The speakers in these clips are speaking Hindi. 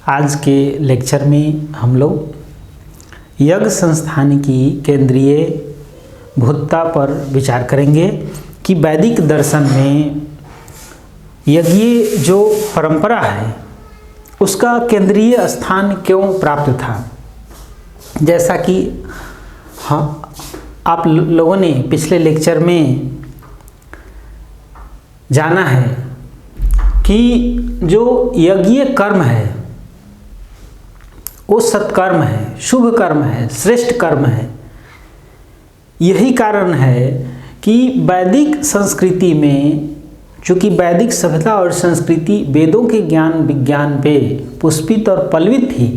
आज के लेक्चर में हम लोग यज्ञ संस्थान की केंद्रीय भूतता पर विचार करेंगे कि वैदिक दर्शन में यज्ञीय जो परंपरा है उसका केंद्रीय स्थान क्यों प्राप्त था। जैसा कि आप लोगों ने पिछले लेक्चर में जाना है कि जो यज्ञीय कर्म है वो सत्कर्म है, शुभ कर्म है, श्रेष्ठ कर्म है। यही कारण है कि वैदिक संस्कृति में, चूँकि वैदिक सभ्यता और संस्कृति वेदों के ज्ञान विज्ञान पे पुष्पित और पल्लवित थी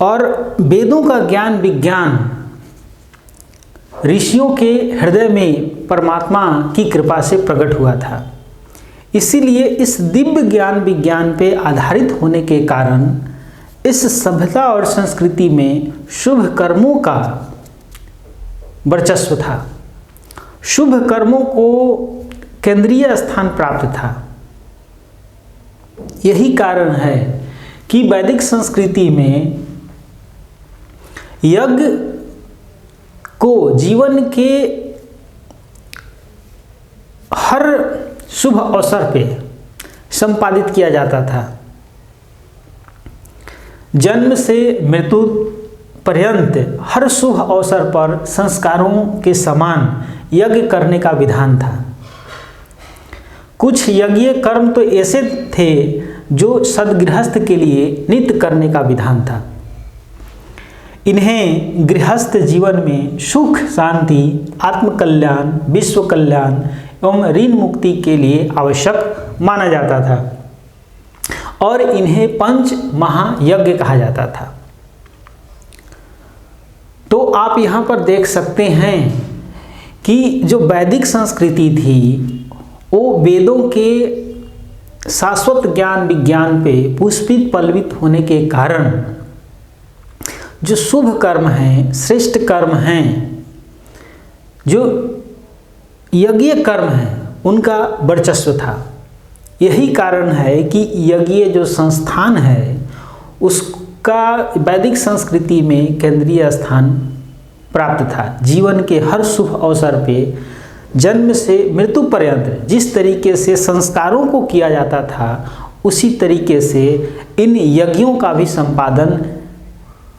और वेदों का ज्ञान विज्ञान ऋषियों के हृदय में परमात्मा की कृपा से प्रकट हुआ था। इसीलिए इस दिव्य ज्ञान विज्ञान पे आधारित होने के कारण इस सभ्यता और संस्कृति में शुभ कर्मों का वर्चस्व था, शुभ कर्मों को केंद्रीय स्थान प्राप्त था। यही कारण है कि वैदिक संस्कृति में यज्ञ को जीवन के हर शुभ अवसर पे संपादित किया जाता था। जन्म से मृत्यु पर्यंत हर शुभ अवसर पर संस्कारों के समान यज्ञ करने का विधान था। कुछ यज्ञीय कर्म तो ऐसे थे जो सद्गृहस्थ के लिए नित्य करने का विधान था। इन्हें गृहस्थ जीवन में सुख, शांति, आत्मकल्याण, विश्व कल्याण एवं ऋण मुक्ति के लिए आवश्यक माना जाता था और इन्हें पंच महायज्ञ कहा जाता था। तो आप यहाँ पर देख सकते हैं कि जो वैदिक संस्कृति थी वो वेदों के शाश्वत ज्ञान विज्ञान पे पुष्पित पल्लवित होने के कारण जो शुभ कर्म हैं, श्रेष्ठ कर्म हैं, जो यज्ञीय कर्म हैं, उनका वर्चस्व था। यही कारण है कि यज्ञीय जो संस्थान है उसका वैदिक संस्कृति में केंद्रीय स्थान प्राप्त था। जीवन के हर शुभ अवसर पे जन्म से मृत्यु पर्यंत जिस तरीके से संस्कारों को किया जाता था उसी तरीके से इन यज्ञों का भी संपादन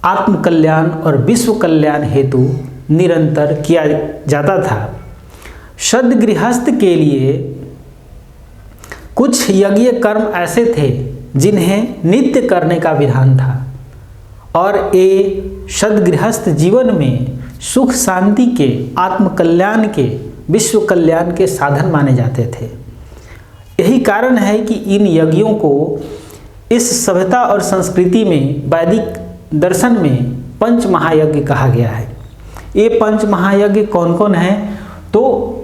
आत्मकल्याण और विश्व कल्याण हेतु निरंतर किया जाता था। सद्गृहस्थ के लिए कुछ यज्ञीय कर्म ऐसे थे जिन्हें नित्य करने का विधान था और ये सद्गृहस्थ जीवन में सुख शांति के, आत्मकल्याण के, विश्व कल्याण के साधन माने जाते थे। यही कारण है कि इन यज्ञों को इस सभ्यता और संस्कृति में वैदिक दर्शन में पंच महायज्ञ कहा गया है। ये पंच महायज्ञ कौन कौन हैं? तो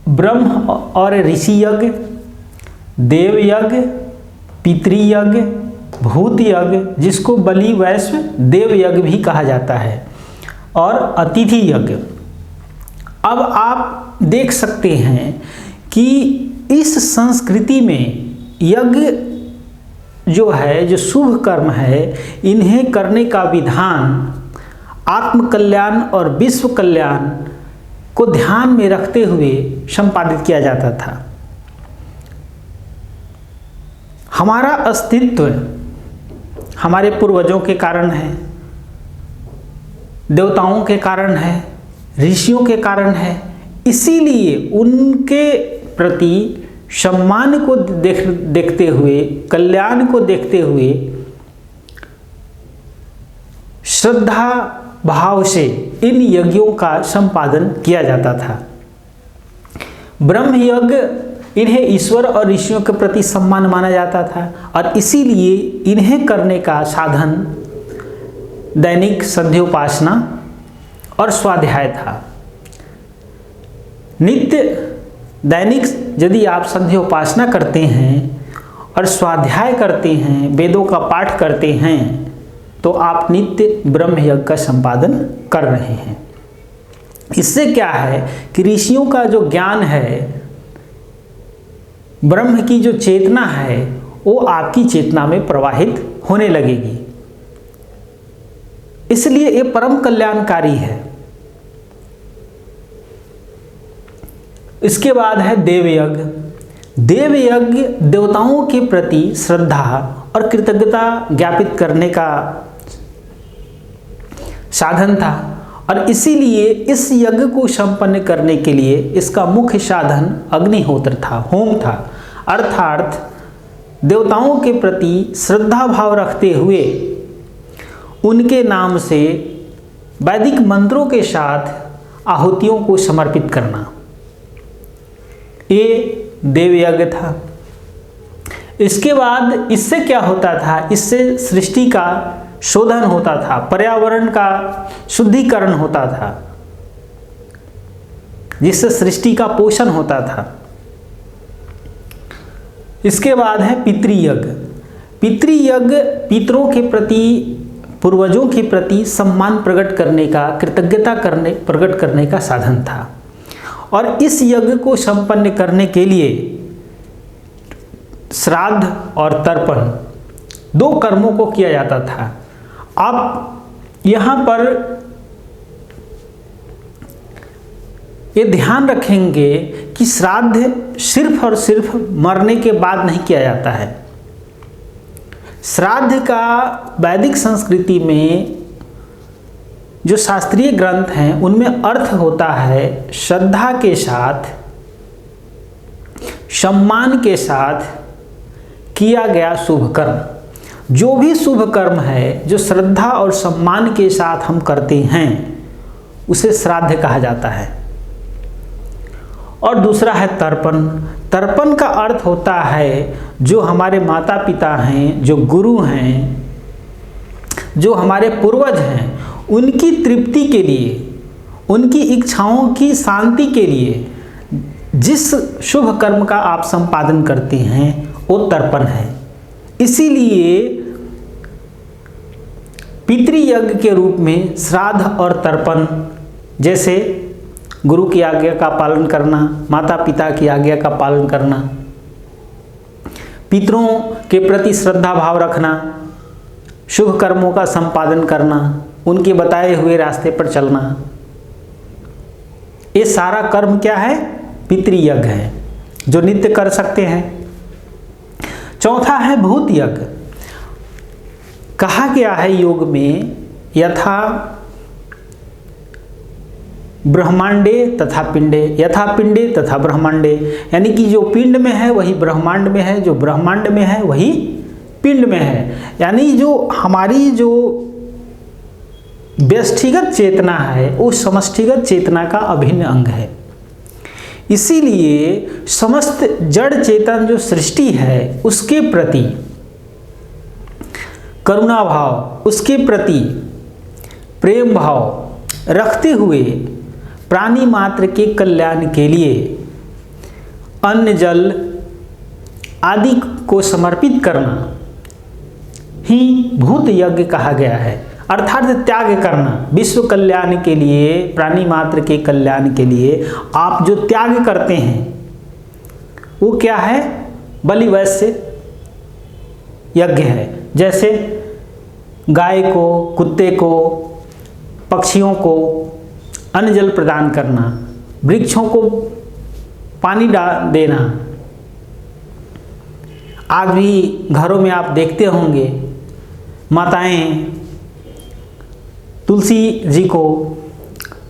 ब्रह्म और ऋषि यज्ञ, देव यज्ञ, पितृयज्ञ, भूत यज्ञ जिसको बलि वैश्व देव यज्ञ भी कहा जाता है और अतिथि यज्ञ। अब आप देख सकते हैं कि इस संस्कृति में यज्ञ जो है, जो शुभ कर्म है, इन्हें करने का विधान आत्मकल्याण और विश्व कल्याण को ध्यान में रखते हुए संपादित किया जाता था। हमारा अस्तित्व हमारे पूर्वजों के कारण है, देवताओं के कारण है, ऋषियों के कारण है। इसीलिए उनके प्रति सम्मान को देखते हुए, कल्याण को देखते हुए श्रद्धा भाव से इन यज्ञों का संपादन किया जाता था। ब्रह्म यज्ञ, इन्हें ईश्वर और ऋषियों के प्रति सम्मान माना जाता था और इसीलिए इन्हें करने का साधन दैनिक संध्योपासना और स्वाध्याय था। नित्य दैनिक यदि आप संध्योपासना करते हैं और स्वाध्याय करते हैं, वेदों का पाठ करते हैं, तो आप नित्य ब्रह्म यज्ञ का संपादन कर रहे हैं। इससे क्या है कि ऋषियों का जो ज्ञान है, ब्रह्म की जो चेतना है, वो आपकी चेतना में प्रवाहित होने लगेगी। इसलिए ये परम कल्याणकारी है। इसके बाद है देवयज्ञ। देवयज्ञ देवताओं के प्रति श्रद्धा और कृतज्ञता ज्ञापित करने का साधन था, और इसीलिए इस यज्ञ को संपन्न करने के लिए इसका मुख्य साधन अग्निहोत्र था, होम था। अर्थात देवताओं के प्रति श्रद्धा भाव रखते हुए उनके नाम से वैदिक मंत्रों के साथ आहुतियों को समर्पित करना, ये देवयज्ञ था। इसके बाद इससे क्या होता था? इससे सृष्टि का शोधन होता था, पर्यावरण का शुद्धिकरण होता था, जिससे सृष्टि का पोषण होता था। इसके बाद है पितृयज्ञ। पितृयज्ञ पितरों के प्रति, पूर्वजों के प्रति सम्मान प्रकट करने का, कृतज्ञता प्रकट करने का साधन था। और इस यज्ञ को संपन्न करने के लिए श्राद्ध और तर्पण दो कर्मों को किया जाता था। आप यहाँ पर ये ध्यान रखेंगे कि श्राद्ध सिर्फ और सिर्फ मरने के बाद नहीं किया जाता है। श्राद्ध का वैदिक संस्कृति में जो शास्त्रीय ग्रंथ हैं उनमें अर्थ होता है श्रद्धा के साथ, सम्मान के साथ किया गया शुभ कर्म। जो भी शुभ कर्म है जो श्रद्धा और सम्मान के साथ हम करते हैं उसे श्राद्ध कहा जाता है। और दूसरा है तर्पण। तर्पण का अर्थ होता है जो हमारे माता पिता हैं, जो गुरु हैं, जो हमारे पूर्वज हैं, उनकी तृप्ति के लिए, उनकी इच्छाओं की शांति के लिए जिस शुभ कर्म का आप संपादन करते हैं वो तर्पण है। इसीलिए पितृयज्ञ के रूप में श्राद्ध और तर्पण, जैसे गुरु की आज्ञा का पालन करना, माता पिता की आज्ञा का पालन करना, पितरों के प्रति श्रद्धा भाव रखना, शुभ कर्मों का संपादन करना, उनके बताए हुए रास्ते पर चलना, ये सारा कर्म क्या है? पितृयज्ञ है, जो नित्य कर सकते हैं। चौथा है भूत यज्ञ। कहा गया है योग में यथा ब्रह्मांडे तथा पिंडे, यथा पिंडे तथा ब्रह्मांडे, यानी कि जो पिंड में है वही ब्रह्मांड में है, जो ब्रह्मांड में है वही पिंड में है। यानी जो हमारी जो व्यष्टिगत चेतना है वो समष्टिगत चेतना का अभिन्न अंग है। इसीलिए समस्त जड़ चेतन जो सृष्टि है उसके प्रति करुणा भाव, उसके प्रति प्रेम भाव रखते हुए प्राणी मात्र के कल्याण के लिए अन्न जल आदि को समर्पित करना ही भूत यज्ञ कहा गया है। अर्थात त्याग करना, विश्व कल्याण के लिए, प्राणी मात्र के कल्याण के लिए आप जो त्याग करते हैं वो क्या है? बलि वैश्य यज्ञ है। जैसे गाय को, कुत्ते को, पक्षियों को अन्न जल प्रदान करना, वृक्षों को पानी देना। आज भी घरों में आप देखते होंगे माताएं तुलसी जी को,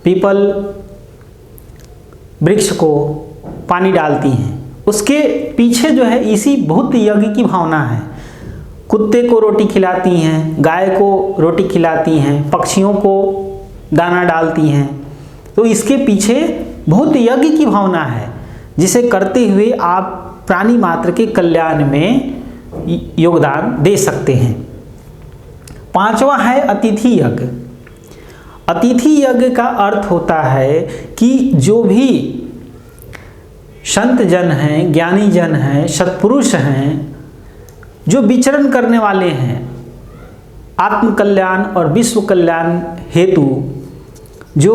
पीपल वृक्ष को पानी डालती हैं। उसके पीछे जो है इसी भूत यज्ञ की भावना है। कुत्ते को रोटी खिलाती हैं, गाय को रोटी खिलाती हैं, पक्षियों को दाना डालती हैं। तो इसके पीछे भूत यज्ञ की भावना है, जिसे करते हुए आप प्राणी मात्र के कल्याण में योगदान दे सकते हैं। पांचवा है अतिथि यज्ञ। अतिथि यज्ञ का अर्थ होता है कि जो भी संत जन हैं, ज्ञानी जन हैं, सत्पुरुष हैं, जो विचरण करने वाले हैं आत्म कल्याण और विश्व कल्याण हेतु, जो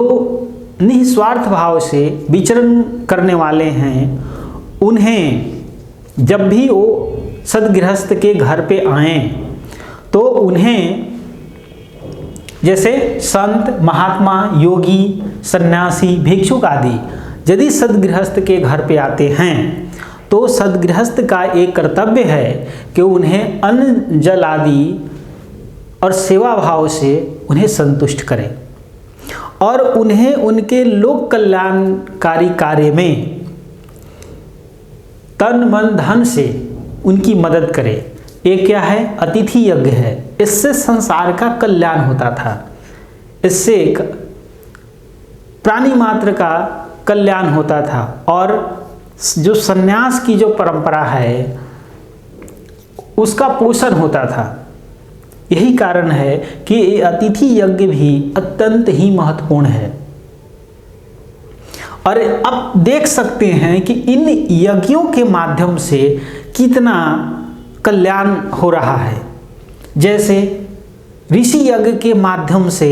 निस्वार्थ भाव से विचरण करने वाले हैं, उन्हें जब भी वो सदगृहस्थ के घर पे आएं तो उन्हें, जैसे संत, महात्मा, योगी, सन्यासी, भिक्षुक आदि यदि सदगृहस्थ के घर पे आते हैं तो सदगृहस्थ का एक कर्तव्य है कि उन्हें अन्न जल आदि और सेवा भाव से उन्हें संतुष्ट करें और उन्हें उनके लोक कल्याणकारी कार्य में तन मन धन से उनकी मदद करे। ये क्या है? अतिथि यज्ञ है। इससे संसार का कल्याण होता था, इससे प्राणी मात्र का कल्याण होता था और जो सन्यास की जो परंपरा है उसका पोषण होता था। यही कारण है कि ये अतिथि यज्ञ भी अत्यंत ही महत्वपूर्ण है। और अब देख सकते हैं कि इन यज्ञों के माध्यम से कितना कल्याण हो रहा है। जैसे ऋषि यज्ञ के माध्यम से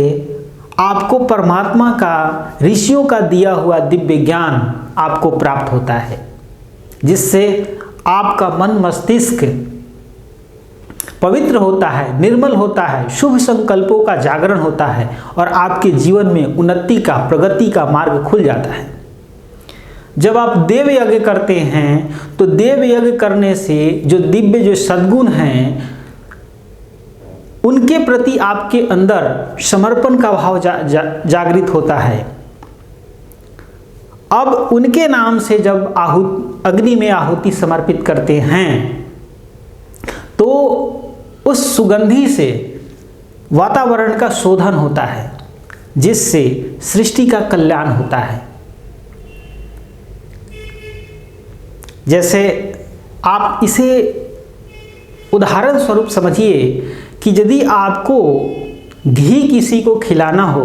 आपको परमात्मा का, ऋषियों का दिया हुआ दिव्य ज्ञान आपको प्राप्त होता है, जिससे आपका मन मस्तिष्क पवित्र होता है, निर्मल होता है, शुभ संकल्पों का जागरण होता है और आपके जीवन में उन्नति का, प्रगति का मार्ग खुल जाता है। जब आप देव यज्ञ करते हैं तो देव यज्ञ करने से जो दिव्य, जो सद्गुण हैं, उनके प्रति आपके अंदर समर्पण का भाव जागृत होता है। अब उनके नाम से जब अग्नि में आहुति समर्पित करते हैं तो उस सुगंधि से वातावरण का शोधन होता है, जिससे सृष्टि का कल्याण होता है। जैसे आप इसे उदाहरण स्वरूप समझिए कि यदि आपको घी किसी को खिलाना हो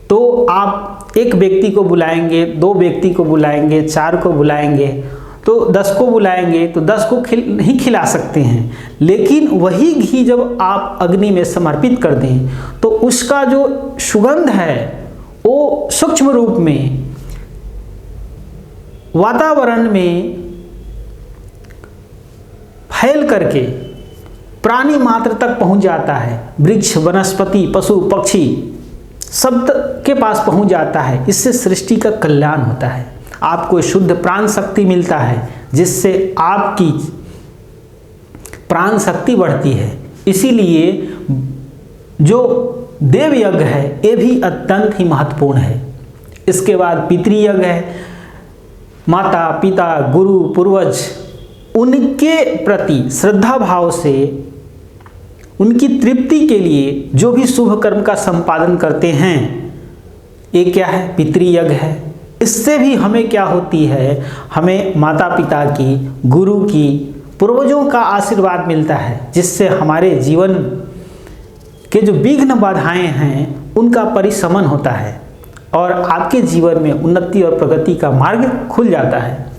तो आप एक व्यक्ति को बुलाएंगे, 2 व्यक्ति को बुलाएंगे, 4 को बुलाएंगे, तो 10 को बुलाएंगे तो 10 को नहीं खिला सकते हैं। लेकिन वही घी जब आप अग्नि में समर्पित कर दें तो उसका जो सुगंध है वो सूक्ष्म रूप में वातावरण में फैल करके प्राणी मात्र तक पहुंच जाता है। वृक्ष, वनस्पति, पशु, पक्षी सब के पास पहुंच जाता है। इससे सृष्टि का कल्याण होता है, आपको शुद्ध प्राण शक्ति मिलता है, जिससे आपकी प्राण शक्ति बढ़ती है। इसीलिए जो देव यज्ञ है ये भी अत्यंत ही महत्वपूर्ण है। इसके बाद पितृयज्ञ है। माता, पिता, गुरु, पूर्वज, उनके प्रति श्रद्धा भाव से उनकी तृप्ति के लिए जो भी शुभ कर्म का संपादन करते हैं, ये क्या है? पितृयज्ञ है। इससे भी हमें क्या होती है? हमें माता पिता की, गुरु की, पूर्वजों का आशीर्वाद मिलता है, जिससे हमारे जीवन के जो विघ्न बाधाएं हैं उनका परिशमन होता है और आपके जीवन में उन्नति और प्रगति का मार्ग खुल जाता है।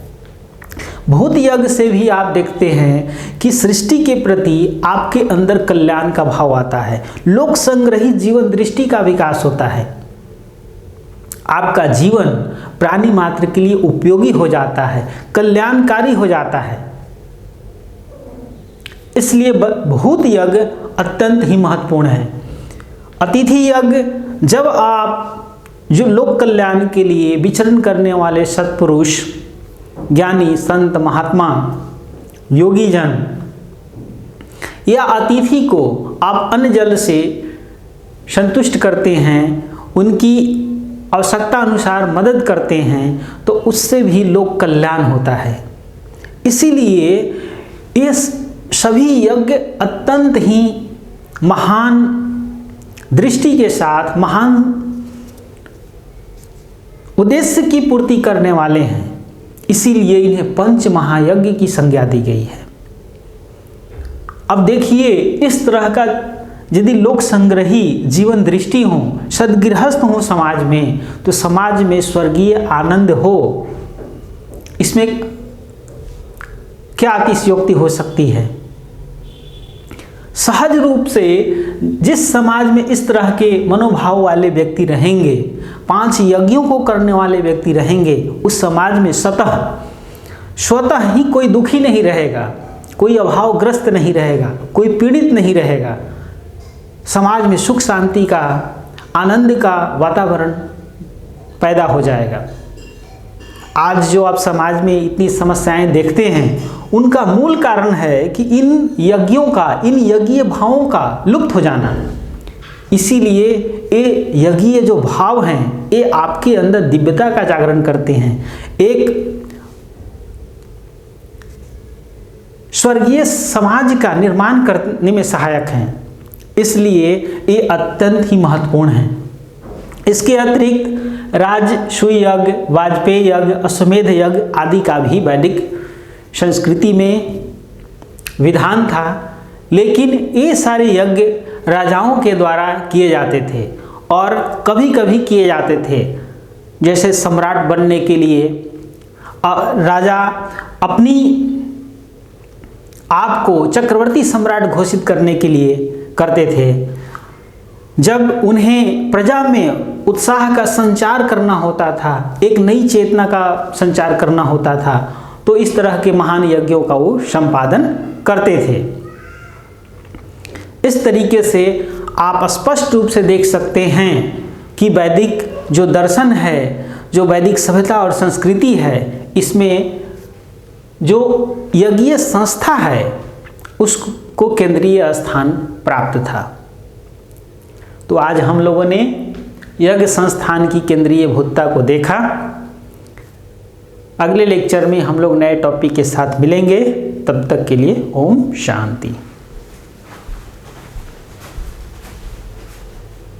भूत यज्ञ से भी आप देखते हैं कि सृष्टि के प्रति आपके अंदर कल्याण का भाव आता है, लोक संग्रही जीवन दृष्टि का विकास होता है। आपका जीवन प्राणी मात्र के लिए उपयोगी हो जाता है, कल्याणकारी हो जाता है। इसलिए भूत यज्ञ अत्यंत ही महत्वपूर्ण है। अतिथि यज्ञ, जब आप जो लोक कल्याण के लिए विचरण करने वाले सत्पुरुष, ज्ञानी, संत, महात्मा, योगी जन या अतिथि को आप अन्न जल से संतुष्ट करते हैं, उनकी आवश्यकता अनुसार मदद करते हैं, तो उससे भी लोक कल्याण होता है। इसीलिए ये सभी यज्ञ अत्यंत ही महान दृष्टि के साथ महान उद्देश्य की पूर्ति करने वाले हैं। इसीलिए इन्हें पंच महायज्ञ की संज्ञा दी गई है। अब देखिए, इस तरह का यदि लोक संग्रही जीवन दृष्टि हो, सदगृहस्थ हो समाज में, तो समाज में स्वर्गीय आनंद हो, इसमें क्या अतिशयोक्ति हो सकती है? सहज रूप से जिस समाज में इस तरह के मनोभाव वाले व्यक्ति रहेंगे, 5 यज्ञों को करने वाले व्यक्ति रहेंगे, उस समाज में स्वतः ही कोई दुखी नहीं रहेगा कोई अभावग्रस्त नहीं रहेगा, कोई पीड़ित नहीं रहेगा, समाज में सुख शांति का, आनंद का वातावरण पैदा हो जाएगा। आज जो आप समाज में इतनी समस्याएं देखते हैं, उनका मूल कारण है कि इन यज्ञों का, इन यज्ञीय भावों का लुप्त हो जाना। इसीलिए ये यज्ञीय जो भाव हैं, ये आपके अंदर दिव्यता का जागरण करते हैं, एक स्वर्गीय समाज का निर्माण करने में सहायक हैं। इसलिए ये अत्यंत ही महत्वपूर्ण है। इसके अतिरिक्त राजसूय यज्ञ, वाजपेयी यज्ञ, अश्वमेध यज्ञ आदि का भी वैदिक संस्कृति में विधान था, लेकिन ये सारे यज्ञ राजाओं के द्वारा किए जाते थे और कभी कभी किए जाते थे। जैसे सम्राट बनने के लिए राजा अपनी आप को चक्रवर्ती सम्राट घोषित करने के लिए करते थे। जब उन्हें प्रजा में उत्साह का संचार करना होता था, एक नई चेतना का संचार करना होता था, तो इस तरह के महान यज्ञों का वो संपादन करते थे। इस तरीके से आप स्पष्ट रूप से देख सकते हैं कि वैदिक जो दर्शन है, जो वैदिक सभ्यता और संस्कृति है, इसमें जो यज्ञीय संस्था है उसको केंद्रीय स्थान प्राप्त था। तो आज हम लोगों ने यज्ञ संस्थान की केंद्रीय भूतता को देखा। अगले लेक्चर में हम लोग नए टॉपिक के साथ मिलेंगे। तब तक के लिए ओम शांति।